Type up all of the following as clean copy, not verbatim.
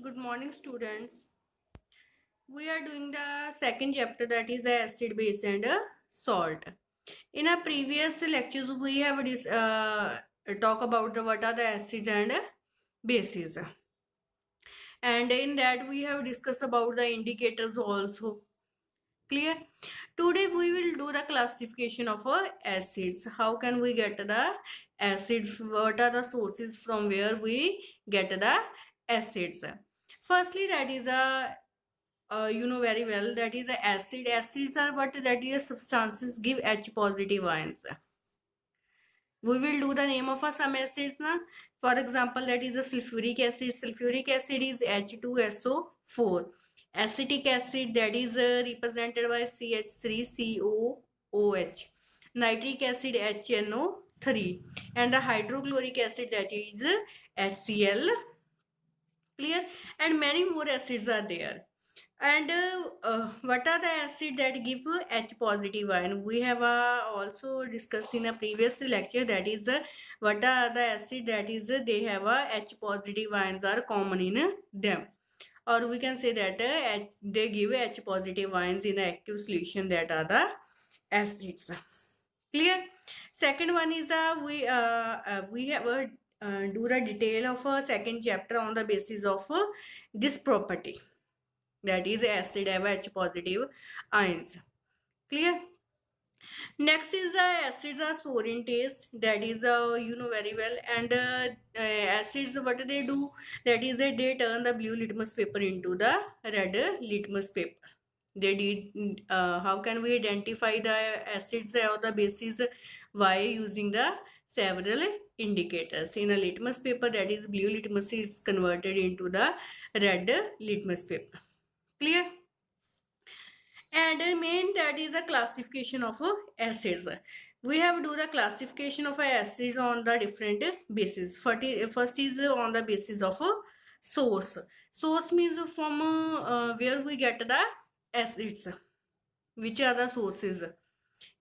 Good morning, students. We are doing the second chapter, that is the acid, base, and salt. In our previous lectures, we have talk about what are the acids and bases, and in that we have discussed about the indicators also. Clear? Today we will do the classification of acids. How can we get the acids? What are the sources from where we get the acids? Firstly, that is the you know very well, that is the acid. Acids are what, that is substances give H positive ions. We will do the name of some acids now. For example, that is the sulfuric acid. Sulfuric acid is H2SO4. Acetic acid, that is represented by CH3COOH. Nitric acid, HNO3. And the hydrochloric acid, that is HCl. Clear? And many more acids are there. And what are the acid that give H positive ion? We have also discussed in a previous lecture, that is what are the acid that is they have H positive ions are common in them, or we can say that they give H positive ions in active solution, that are the acids. Clear? Second one is we have do the detail of a second chapter on the basis of this property, that is acid have H positive ions. Clear? Next is the acids are sour in taste, that is you know very well. And acids, what they do, that is they turn the blue litmus paper into the red litmus paper. They did how can we identify the acids or the bases? By using the several indicators. In a litmus paper, that is blue litmus is converted into the red litmus paper. Clear? And main, that is the classification of acids. We have do the classification of acids on the different bases. First is on the basis of source. Source means from where we get the acids, which are the sources.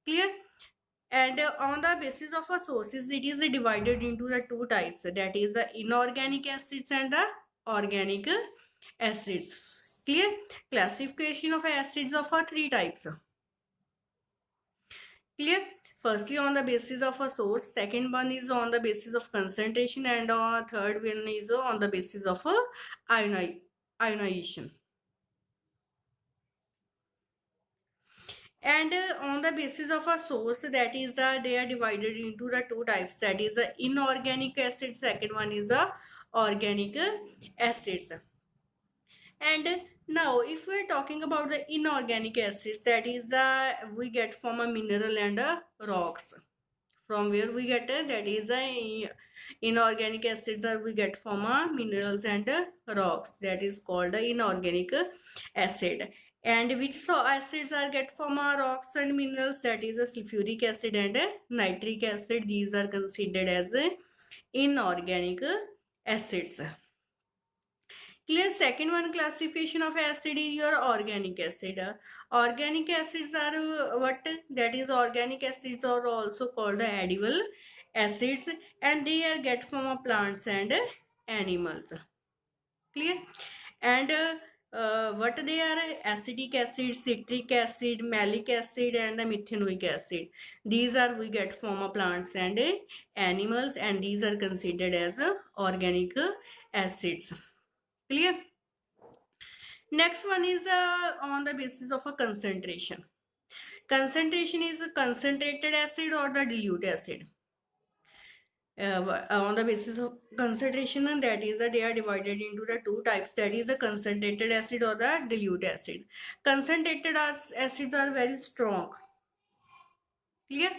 Clear? And on the basis of sources, it is divided into the two types, that is the inorganic acids and the organic acids. Clear? Classification of acids of three types. Clear? Firstly, on the basis of a source. Second one is on the basis of concentration, and third one is on the basis of ionization. And on the basis of a source, that is they are divided into the two types, that is the inorganic acid. Second one is the organic acids. And now if we are talking about the inorganic acids, that is the we get from a mineral and rocks. From where we get that is the inorganic acids are we get from minerals and rocks, that is called inorganic acid. And which acids are get from rocks and minerals, that is sulfuric acid and nitric acid. These are considered as inorganic acids. Clear? Second one classification of acid is your organic acid. Organic acids are what? That is organic acids are also called the edible acids, and they are get from plants and animals. Clear? And what they are? Acetic acid, citric acid, malic acid, and the methanoic acid. These are we get from plants and animals, and these are considered as organic acids. Clear? Next one is on the basis of a concentration. Concentration is a concentrated acid or the dilute acid. On the basis of concentration, and that is that they are divided into the two types, that is the concentrated acid or the dilute acid. Concentrated acids are very strong. Clear?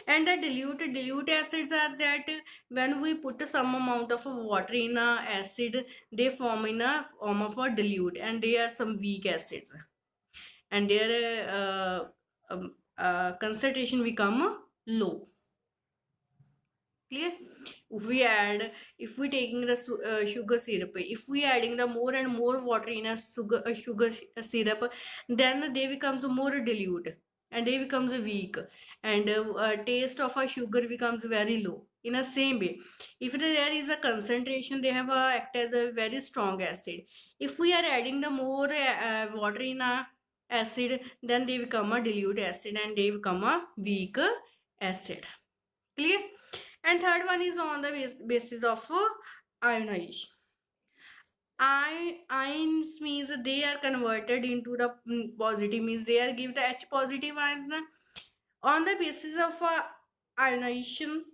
And the dilute acids are that when we put some amount of water in a acid, they form in a form of a dilute, and they are some weak acids, and their concentration become low. Clear? If we taking the sugar syrup, if we adding the more and more water in a sugar syrup, then they becomes more dilute and they becomes weak, and taste of a sugar becomes very low. in a same way. If there is a concentration, they have act as a very strong acid. If we are adding the more water in a acid, then they become a dilute acid and they become a weak acid. Clear? And third one is on the basis of ionization. Ions means they are converted into the positive, means they are give the H positive ions on the basis of ionization.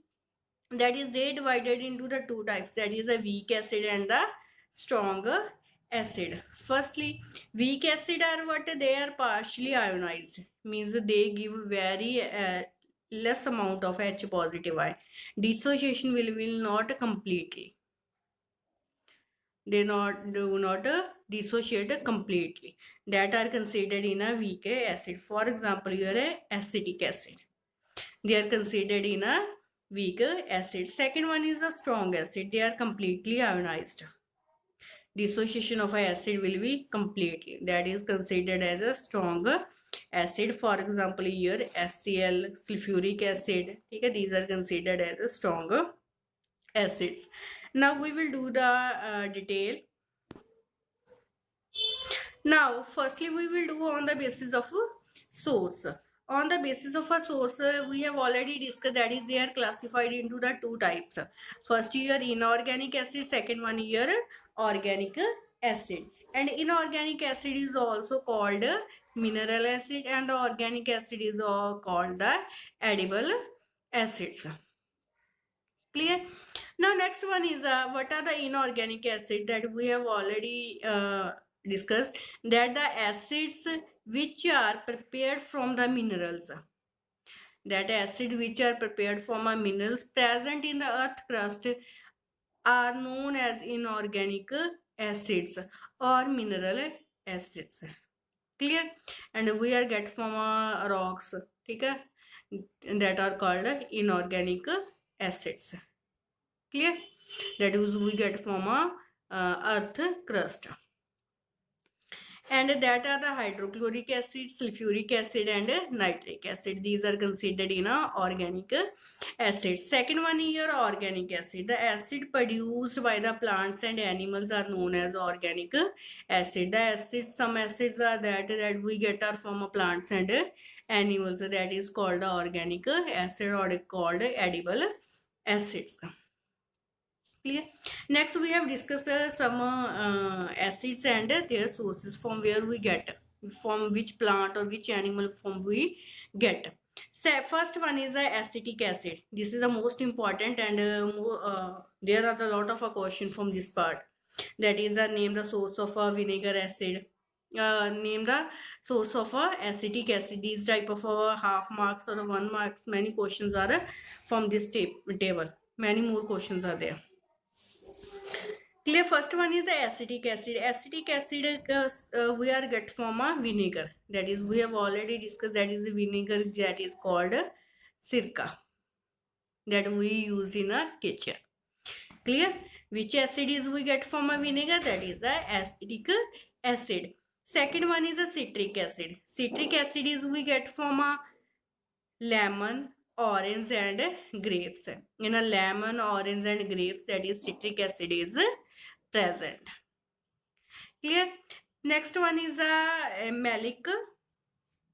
That is, they divided into the two types, that is the weak acid and the strong acid. Firstly, weak acid are what? They are partially ionized, means they give very less amount of H positive ion. Dissociation will not completely. They do not dissociate completely. That are considered in a weak acid. For example, your acetic acid. They are considered in a weak acid. Second one is a strong acid. They are completely ionized. Dissociation of a acid will be completely. That is considered as a strong acid. For example, here HCl, sulfuric acid. Okay, these are considered as a strong acids. Now we will do the detail. Now, firstly, we will do on the basis of source. On the basis of a source, we have already discussed, that is, they are classified into the two types. First, your inorganic acid, second one, your organic acid. And inorganic acid is also called mineral acid, and organic acid is called the edible acids. Clear? Now, next one is what are the inorganic acid, that we have already discussed, that the acids which are prepared from the minerals, that acid which are prepared from a minerals present in the earth crust are known as inorganic acids or mineral acids. Clear? And we are get from rocks, okay, that are called inorganic acids. Clear? That is, we get from a earth crust. And that are the hydrochloric acid, sulfuric acid and nitric acid. These are considered in organic acid. Second one is your organic acid. The acid produced by the plants and animals are known as organic acid. The acids, some acids are that we get are from plants and animals. That is called the organic acid or called edible acids. Clear? Next, we have discussed some acids and their sources, from where we get, from which plant or which animal form we get. So first one is the acetic acid. This is the most important, and there are a lot of questions from this part. That is the name the source of a vinegar acid. Name the source of acetic acid. These type of half marks or 1 marks. Many questions are from this table. Many more questions are there. Clear? First one is the acetic acid. Acetic acid we are get from a vinegar. That is, we have already discussed, that is the vinegar that is called sirka, that we use in a kitchen. Clear? Which acid is we get from a vinegar? That is the acetic acid. Second one is a citric acid. Citric acid is we get from a lemon, orange and grapes. In a lemon, orange and grapes, that is citric acid is present. Clear? Next one is a malic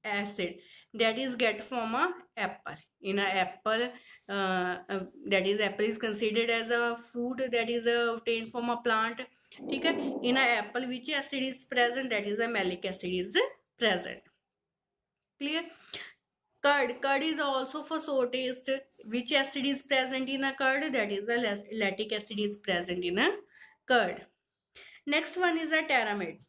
acid, that is get from a apple. In a apple, that is, apple is considered as a fruit that is obtained from a plant. Okay? In a apple, which acid is present? That is a malic acid is present. Clear? Curd is also for sour taste. Which acid is present in a curd? That is the lactic acid is present in a curd. Next one is a tamarind.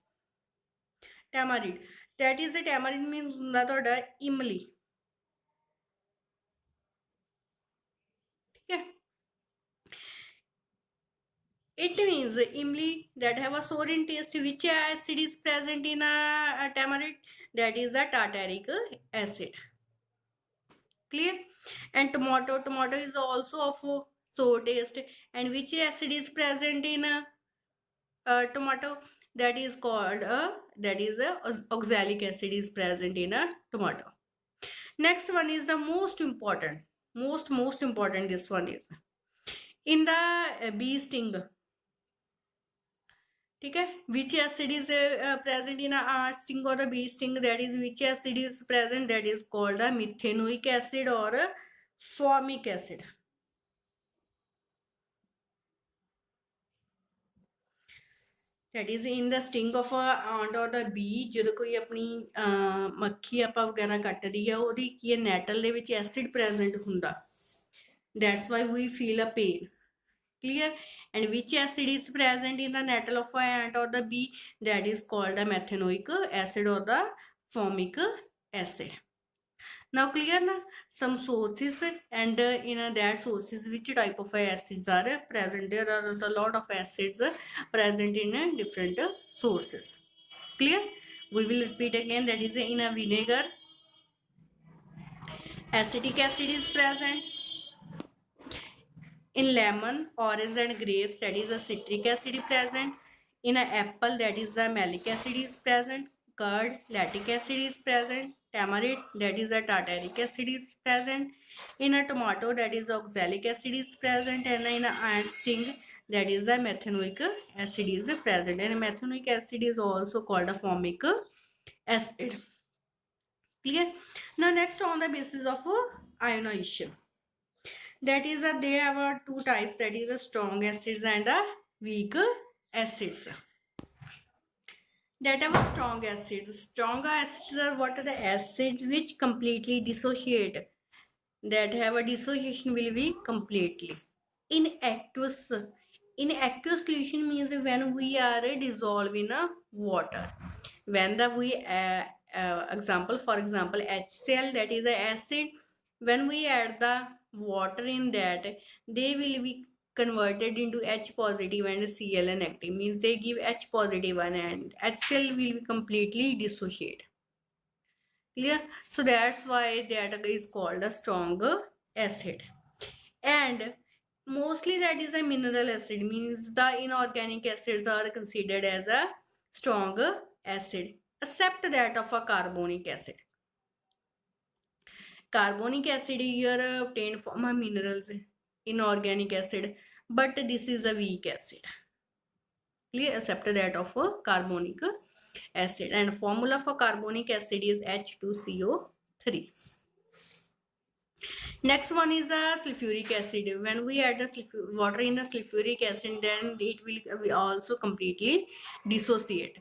That is the tamarind means the imli. Okay. It means imli that have a sour in taste. Which acid is present in a tamarind? That is the tartaric acid. Clear? And tomato is also of sour taste. And which acid is present in a tomato? That is called oxalic acid is present in a tomato. Next one is the most important. Most important this one is. In the bee sting, ठीक है, which acid is present in a sting or the bee sting, that is which acid is present, that is called a methanoic acid or formic acid. That is in the sting of a ant or the bee, ਜਦੋਂ ਕੋਈ ਆਪਣੀ ਮੱਖੀ ਆਪਾਂ ਵਗੈਰਾ ਕੱਟਦੀ ਆ, ਉਹਦੀ ਕੀ ਹੈ ਨੈਟਲ ਦੇ ਵਿੱਚ ਐਸਿਡ ਪ੍ਰੈਜ਼ੈਂਟ ਹੁੰਦਾ, that's why we feel a pain. Clear? And which acid is present in the nettle of a ant or the bee, that is called a methanoic acid or the formic acid. Now clear na? Some sources, and in that sources which type of acids are present. There are a lot of acids present in different sources. Clear? We will repeat again. That is in a vinegar, acetic acid is present. In lemon, orange and grapes, that is a citric acid is present. In an apple, that is the malic acid is present. Curd, lactic acid is present. Tamarind, that is the tartaric acid is present. In a tomato, that is the oxalic acid is present. And in an ant sting, that is the methanoic acid is present. And methanoic acid is also called a formic acid. Clear? Now next, on the basis of ionization, that is that they have two types, that is the strong acids and the weak acids. That have strong acids. Strong acids are what are the acids which completely dissociate, that have a dissociation will be completely. In aqueous solution means when we are dissolving water, when the we example, for example, HCl, that is the acid, when we add the water in that, they will be converted into H positive and Cl negative, means they give H positive one, and HCl will be completely dissociate. Clear? So that's why that is called a strong acid. And mostly that is a mineral acid, means the inorganic acids are considered as a strong acid, except that of a carbonic acid. Carbonic acid here obtained from a minerals, inorganic acid, but this is a weak acid. Clear? Except that of a carbonic acid. And formula for carbonic acid is H2CO3. Next one is the sulfuric acid. When we add the water in the sulfuric acid, then it will also completely dissociate.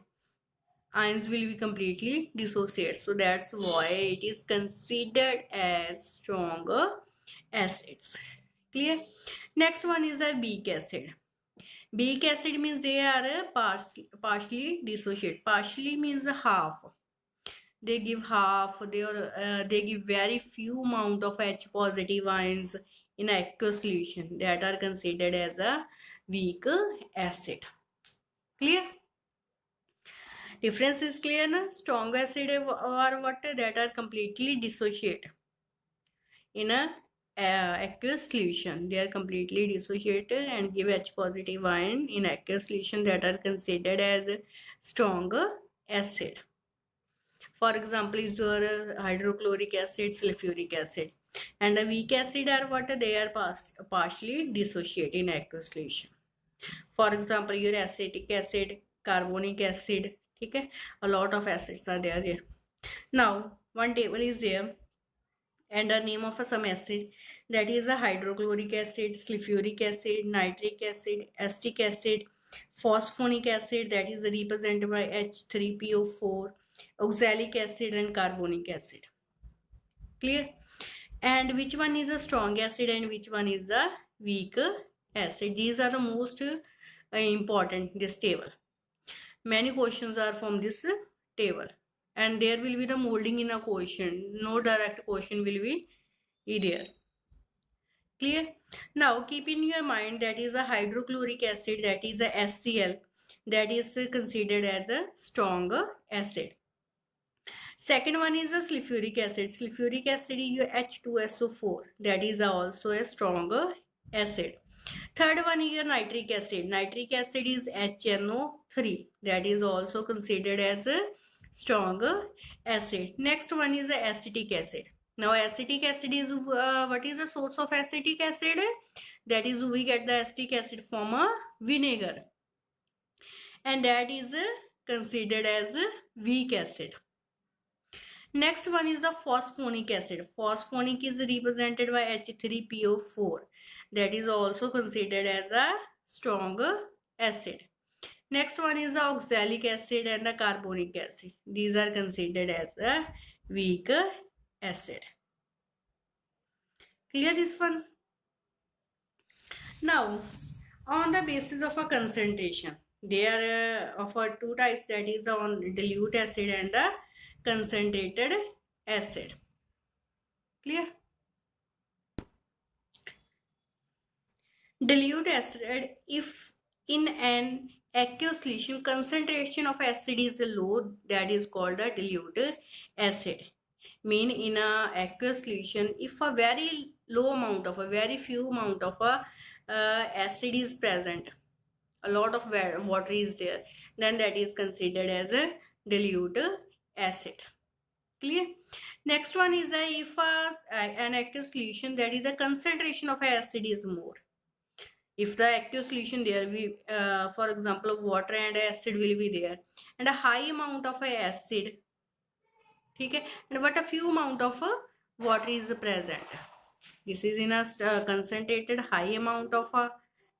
Ions will be completely dissociate. So that's why it is considered as stronger acids. Clear? Next one is a weak acid. Weak acid means they are partially dissociate. Partially means half. They give half. They give very few amount of H positive ions in aqueous solution, that are considered as a weak acid. Clear? Difference is clear na? Strong acid are what, that are completely dissociate in a aqueous solution. They are completely dissociated and give H positive ion in aqueous solution, that are considered as strong acid. For example, is your hydrochloric acid, sulfuric acid. And a weak acid are what, they are partially dissociate in aqueous solution. For example, your acetic acid, carbonic acid. Okay, a lot of acids are there here. Now one table is there, and a name of some acid, that is a hydrochloric acid, sulfuric acid, nitric acid, acetic acid, phosphonic acid, that is represented by H3PO4, oxalic acid, and carbonic acid. Clear? And which one is a strong acid and which one is the weak acid? These are the most important, this table. Many questions are from this table, and there will be the molding in a question. No direct question will be there. Clear? Now keep in your mind, that is a hydrochloric acid, that is a HCl, that is considered as a strong acid. Second one is a sulfuric acid. Sulfuric acid is your H2SO4, that is also a strong acid. Third one is your nitric acid. Nitric acid is HNO3, that is also considered as a strong acid. Next one is the acetic acid. Now acetic acid is what is the source of acetic acid? That is, we get the acetic acid from a vinegar, and that is considered as weak acid. Next one is the phosphonic acid. Phosphonic is represented by H3PO4. That is also considered as a strong acid. Next one is the oxalic acid and the carbonic acid. These are considered as a weak acid. Clear this one? Now, on the basis of a concentration, there are of two types, that is the on dilute acid and the concentrated acid. Clear? Dilute acid, if in an aqueous solution concentration of acid is low, that is called a dilute acid. Mean in a aqueous solution, if a very low amount of a very few amount of a acid is present, a lot of water is there, then that is considered as a dilute acid. Clear? Next one is that if an aqueous solution, that is the concentration of acid is more. If the aqueous solution there, we for example water and acid will be there, and a high amount of acid, okay, and but a few amount of water is present. This is in a concentrated high amount of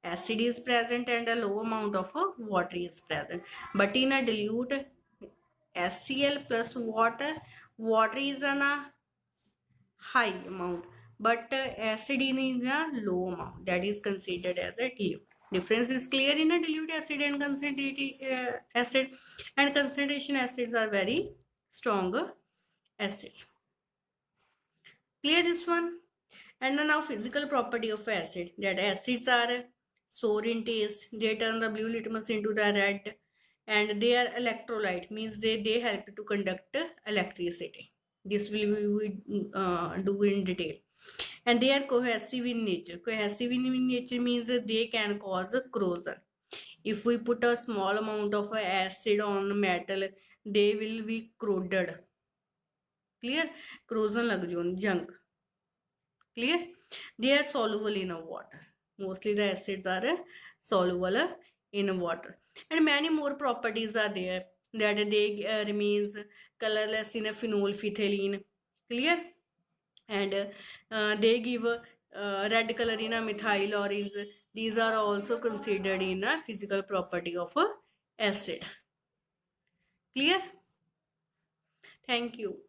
acid is present and a low amount of water is present. But in a dilute HCl plus water, water is in a high amount, but acid in a low amount. That is considered as a dilute. Difference is clear in a dilute acid and concentrated acid, and concentration acids are very strong acids. Clear this one? And now physical property of acid, that acids are sour in taste, they turn the blue litmus into the red, and they are electrolyte, means they help to conduct electricity. This will we do in detail. And they are cohesive in nature. Cohesive in nature means they can cause corrosion. If we put a small amount of acid on metal, they will be corroded. Clear? Corrosion lag jung. Clear? They are soluble in water. Mostly the acids are soluble in water. And many more properties are there, that they remains colorless in a phenolphthalein. Clear? And they give red color in a methyl orange. These are also considered in a physical property of acid. Clear? Thank you.